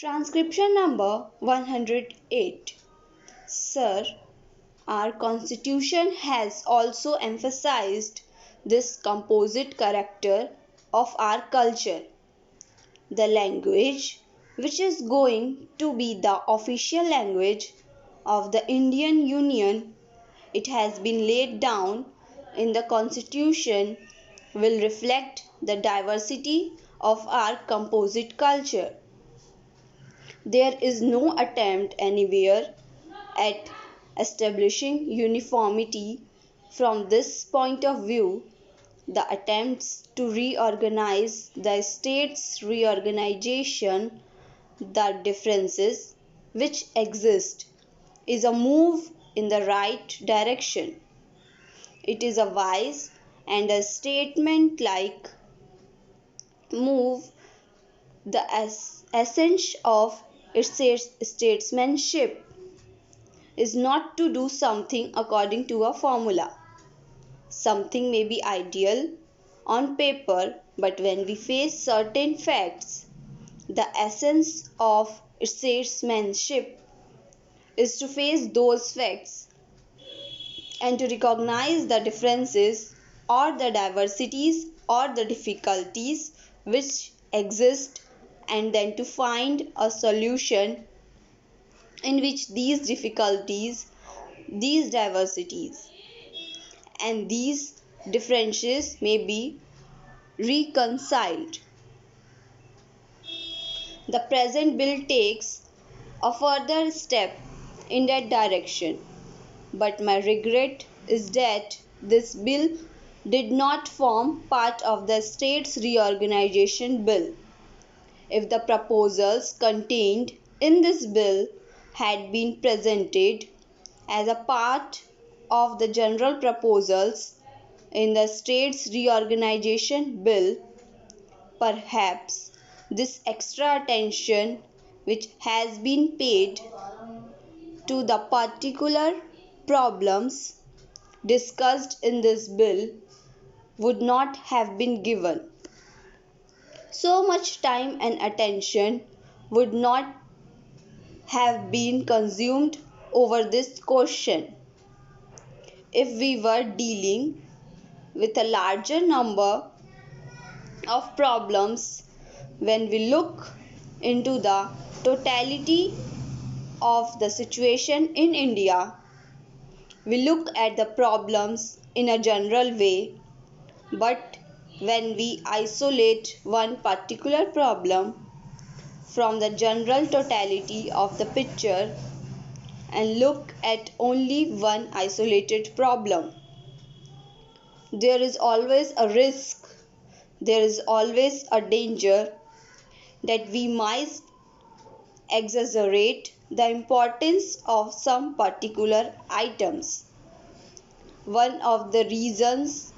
Transcription number 108. Sir, our Constitution has also emphasized this composite character of our culture. The language, which is going to be the official language of the Indian Union, it has been laid down in the Constitution, will reflect the diversity of our composite culture. There is no attempt anywhere at establishing uniformity. From this point of view, the attempts to reorganize the states' reorganization, the differences which exist, is a move in the right direction. It is a wise and a statement-like move. The essence of its statesmanship is not to do something according to a formula. Something may be ideal on paper, but when we face certain facts, the essence of statesmanship is to face those facts and to recognize the differences or the diversities or the difficulties which exist, and then to find a solution in which these difficulties, these diversities, and these differences may be reconciled. The present bill takes a further step in that direction, but my regret is that this bill did not form part of the states reorganization bill. If the proposals contained in this bill had been presented as a part of the general proposals in the states reorganization bill, perhaps this extra attention which has been paid to the particular problems discussed in this bill would not have been given. So much time and attention would not have been consumed over this question if we were dealing with a larger number of problems. When we look into the totality of the situation in India, we look at the problems in a general way, but when we isolate one particular problem from the general totality of the picture and look at only one isolated problem, there is always a risk, there is always a danger that we might exaggerate the importance of some particular items. One of the reasons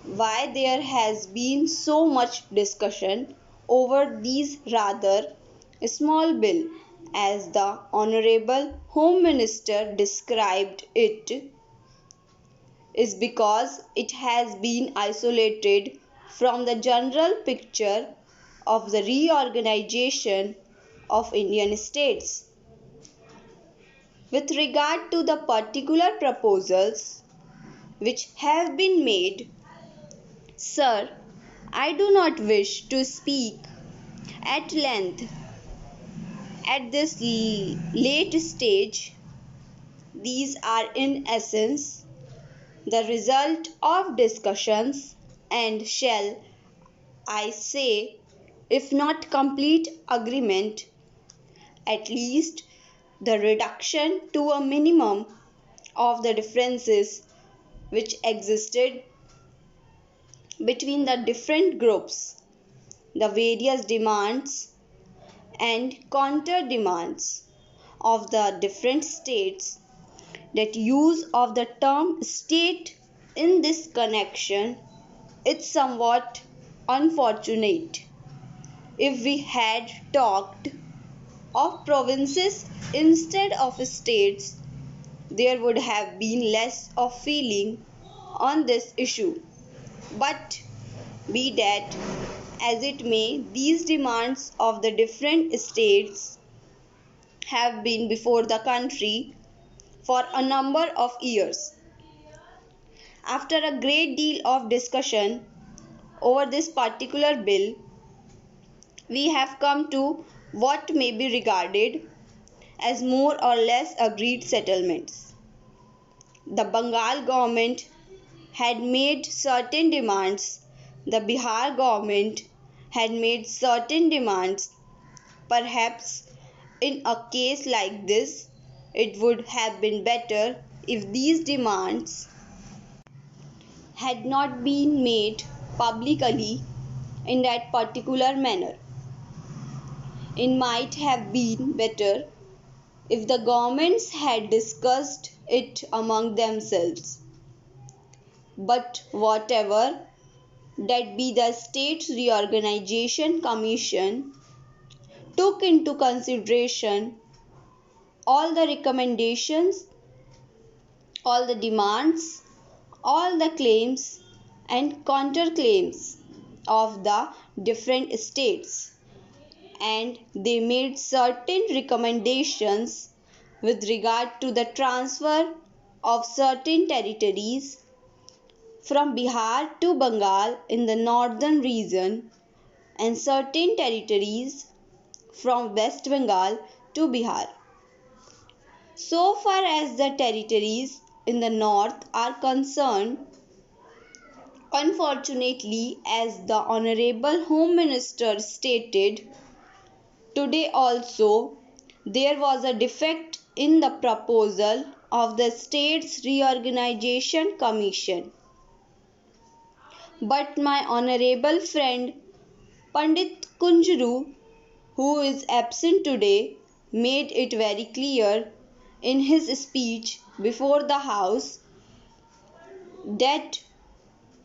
why there has been so much discussion over these rather small bill, as the Honorable Home Minister described it, is because it has been isolated from the general picture of the reorganization of Indian states. With regard to the particular proposals which have been made, sir, I do not wish to speak at length at this late stage. These are in essence the result of discussions and shall I say, if not complete agreement, at least the reduction to a minimum of the differences which existed between the different groups, the various demands and counter demands of the different states. That use of the term state in this connection is somewhat unfortunate. If we had talked of provinces instead of states, there would have been less of feeling on this issue. But be that as it may, these demands of the different states have been before the country for a number of years. After a great deal of discussion over this particular bill, we have come to what may be regarded as more or less agreed settlements. The Bengal government had made certain demands, the Bihar government had made certain demands. Perhaps in a case like this, it would have been better if these demands had not been made publicly in that particular manner. It might have been better if the governments had discussed it among themselves. But whatever that be, the State Reorganization Commission took into consideration all the recommendations, all the demands, all the claims and counterclaims of the different states, and they made certain recommendations with regard to the transfer of certain territories from Bihar to Bengal in the northern region and certain territories from West Bengal to Bihar. So far as the territories in the north are concerned, unfortunately, as the Honorable Home Minister stated today also, there was a defect in the proposal of the States Reorganization Commission. But my honorable friend Pandit Kunjru, who is absent today, made it very clear in his speech before the House that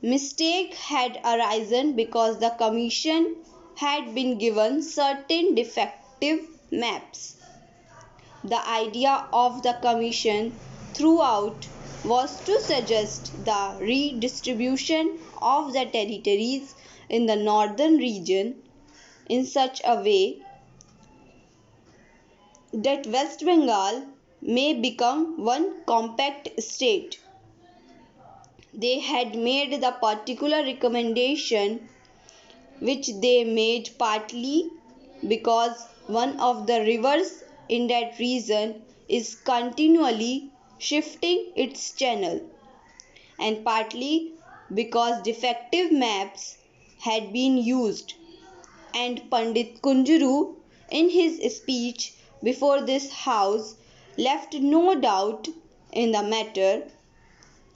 mistake had arisen because the commission had been given certain defective maps. The idea of the commission throughout was to suggest the redistribution of the territories in the northern region in such a way that West Bengal may become one compact state. They had made the particular recommendation, which they made partly because one of the rivers in that region is continually shifting its channel, and partly because defective maps had been used. And Pandit Kunjuru, in his speech before this House, left no doubt in the matter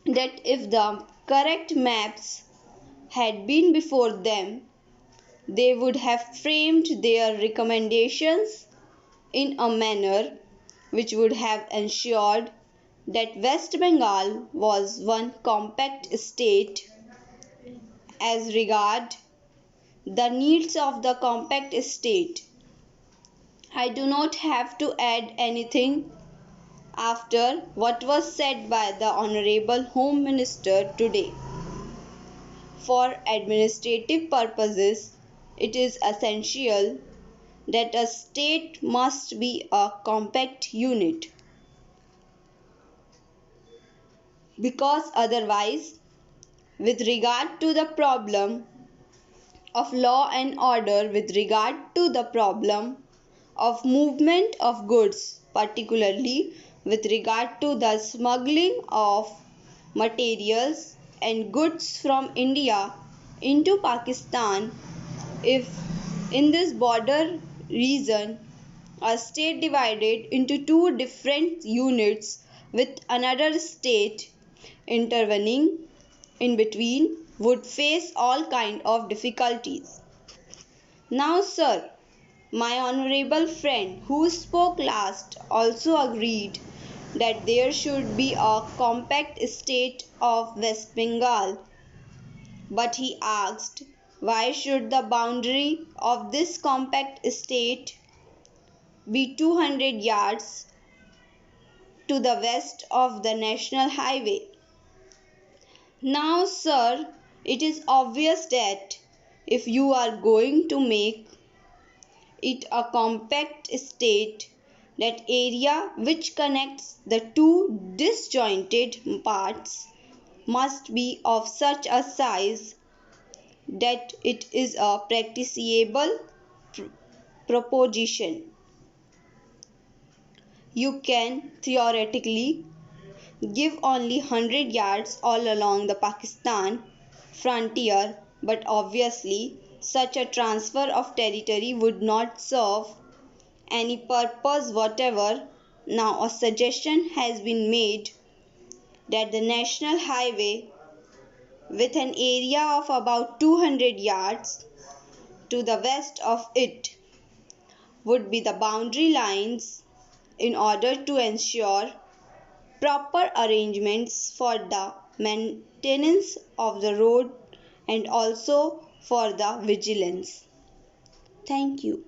that if the correct maps had been before them, they would have framed their recommendations in a manner which would have ensured that West Bengal was one compact state. As regard the needs of the compact state, I do not have to add anything after what was said by the Honorable Home Minister today. For administrative purposes, it is essential that a state must be a compact unit, because otherwise, with regard to the problem of law and order, with regard to the problem of movement of goods, particularly with regard to the smuggling of materials and goods from India into Pakistan, if in this border region a state divided into two different units with another state intervening in between would face all kind of difficulties. Now, sir, my honorable friend who spoke last also agreed that there should be a compact state of West Bengal, but he asked why should the boundary of this compact state be 200 yards to the west of the national highway. Now, sir, it is obvious that if you are going to make it a compact state, that area which connects the two disjointed parts must be of such a size that it is a practicable proposition. You can theoretically give only 100 yards all along the Pakistan frontier, but obviously such a transfer of territory would not serve any purpose whatever. Now a suggestion has been made that the national highway with an area of about 200 yards to the west of it would be the boundary lines in order to ensure proper arrangements for the maintenance of the road and also for the vigilance. Thank you.